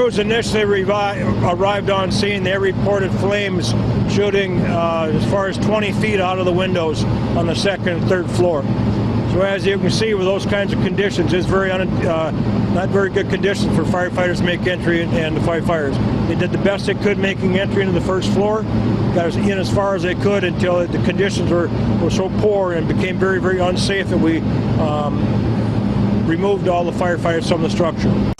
crews initially arrived on scene, they reported flames shooting as far as 20 feet out of the windows on the second and third floor. So as you can see, with those kinds of conditions, it's not very good conditions for firefighters to make entry and to fight fires. They did the best they could making entry into the first floor, got us in as far as they could until the conditions were so poor and became very, very unsafe that we removed all the firefighters from the structure.